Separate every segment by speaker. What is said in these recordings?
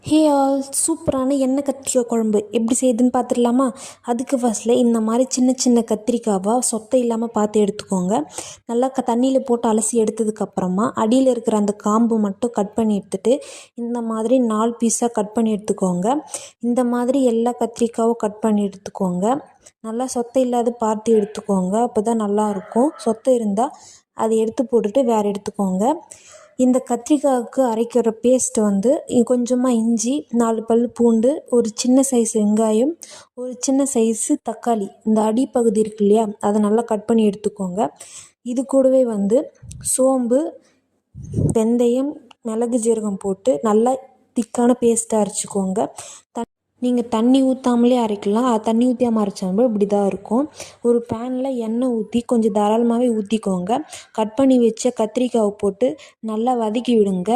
Speaker 1: Hey all, சூப்பரான எண்ணெய் கத்திரிக்காய் குழம்பு எப்படி செய்யுதுன்னு பார்த்துடலாமா? அதுக்கு ஃபஸ்ட்டில் இந்த மாதிரி சின்ன சின்ன கத்திரிக்காவாக சொத்தை இல்லாமல் பார்த்து எடுத்துக்கோங்க. நல்லா தண்ணியில் போட்டு அலசி எடுத்ததுக்கப்புறமா அடியில் இருக்கிற அந்த காம்பு மட்டும் கட் பண்ணி எடுத்துகிட்டு இந்த மாதிரி 4 பீஸாக கட் பண்ணி எடுத்துக்கோங்க. இந்த மாதிரி எல்லா கத்திரிக்காவும் கட் பண்ணி எடுத்துக்கோங்க. நல்லா சொத்தை இல்லாத பார்த்து எடுத்துக்கோங்க, அப்போ தான் நல்லாயிருக்கும். சொத்தை இருந்தால் அதை எடுத்து போட்டுட்டு வேறு எடுத்துக்கோங்க. இந்த கத்திரிக்காய்க்கு அரைக்கிற பேஸ்ட்டு கொஞ்சமாக இஞ்சி, 4 பல் பூண்டு, ஒரு சின்ன சைஸ் வெங்காயம், ஒரு சின்ன சைஸு தக்காளி, இந்த அடிப்பகுதி இருக்கு இல்லையா, அதை நல்லா கட் பண்ணி எடுத்துக்கோங்க. இது கூடவே சோம்பு, வெந்தயம், மிளகு, ஜீரகம் போட்டு நல்லா திக்கான பேஸ்ட்டாக அரைச்சிக்கோங்க. நீங்கள் தண்ணி ஊற்றாமலே அரைக்கலாம். தண்ணி ஊற்றாமல் அரைச்சாலும் இப்படி தான் இருக்கும். ஒரு பேனில் எண்ணெய் ஊற்றி கொஞ்சம் தாராளமாகவே ஊற்றிக்கோங்க. கட் பண்ணி வச்ச கத்திரிக்காவை போட்டு நல்லா வதக்கி விடுங்க.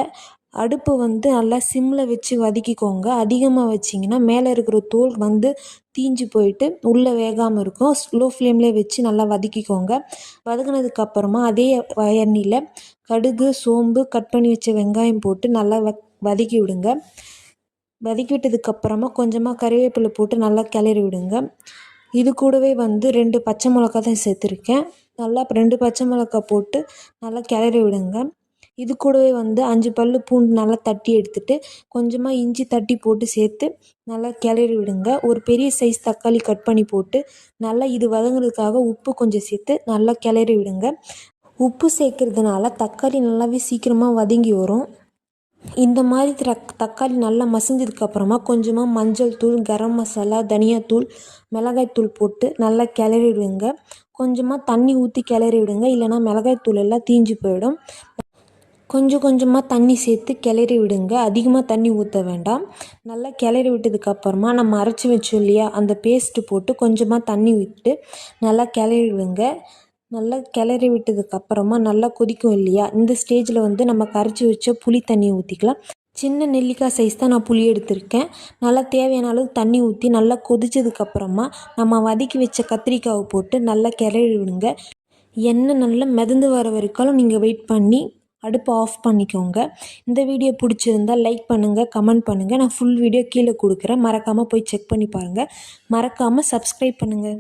Speaker 1: அடுப்பு நல்லா சிம்மில் வச்சு வதக்கிக்கோங்க. அதிகமாக வச்சிங்கன்னா மேலே இருக்கிற தோல் தீஞ்சு போயிட்டு உள்ளே வேகாமல் இருக்கும். ஸ்லோ ஃப்ளேம்லேயே வச்சு நல்லா வதக்கிக்கோங்க. வதக்கினதுக்கப்புறமா அதே எண்ணெயில் கடுகு, சோம்பு, கட் பண்ணி வச்ச வெங்காயம் போட்டு நல்லா வதக்கி விடுங்க. வதக்கி விட்டதுக்கப்புறமா கொஞ்சமாக கறிவேப்பிலை போட்டு நல்லா கிளறி விடுங்க. இது கூடவே 2 பச்சை மிளகா தான் சேர்த்துருக்கேன். நல்லா 2 பச்சை மிளகா போட்டு நல்லா கிளறி விடுங்க. இது கூடவே 5 பல் பூண்டு நல்லா தட்டி எடுத்துகிட்டு கொஞ்சமாக இஞ்சி தட்டி போட்டு சேர்த்து நல்லா கிளறி விடுங்க. ஒரு பெரிய சைஸ் தக்காளி கட் பண்ணி போட்டு நல்லா இது வதங்குறதுக்காக உப்பு கொஞ்சம் சேர்த்து நல்லா கிளறி விடுங்க. உப்பு சேர்க்கறதுனால தக்காளி நல்லாவே சீக்கிரமாக வதங்கி வரும். இந்த மாதிரி தக்காளி நல்லா மசிஞ்சதுக்கப்புறமா கொஞ்சமாக மஞ்சள் தூள், கரம் மசாலா, தனியாத்தூள், மிளகாய்த்தூள் போட்டு நல்லா கிளறி விடுங்க. கொஞ்சமாக தண்ணி ஊற்றி கிளறி விடுங்க, இல்லைனா மிளகாய்த்தூள் எல்லாம் தீஞ்சு போயிடும். கொஞ்சம் கொஞ்சமாக தண்ணி சேர்த்து கிளறி விடுங்க, அதிகமாக தண்ணி ஊற்ற வேண்டாம். நல்லா கிளறி விட்டதுக்கப்புறமா நம்ம அரைச்சி வச்சோம் இல்லையா, அந்த பேஸ்ட்டு போட்டு கொஞ்சமாக தண்ணி விட்டு நல்லா கிளறி விடுங்க. நல்லா கிளறி விட்டதுக்கப்புறமா நல்லா கொதிக்கும் இல்லையா, இந்த ஸ்டேஜில் நம்ம கரைச்சி வச்ச புளி தண்ணி ஊற்றிக்கலாம். சின்ன நெல்லிக்காய் சைஸ் தான் நான் புளி எடுத்திருக்கேன். நல்லா தேவையான அளவு தண்ணி ஊற்றி நல்லா கொதிச்சதுக்கப்புறமா நம்ம வதக்கி வச்ச கத்திரிக்காவை போட்டு நல்லா கிளறி விடுங்க. எண்ணெய் நல்லா மிதந்து வர வரைக்கும் நீங்கள் வெயிட் பண்ணி அடுப்பை ஆஃப் பண்ணிக்கோங்க. இந்த வீடியோ பிடிச்சிருந்தால் லைக் பண்ணுங்கள், கமெண்ட் பண்ணுங்கள். நான் ஃபுல் வீடியோ கீழே கொடுக்குறேன், மறக்காமல் போய் செக் பண்ணி பாருங்கள். மறக்காமல் சப்ஸ்கிரைப் பண்ணுங்கள்.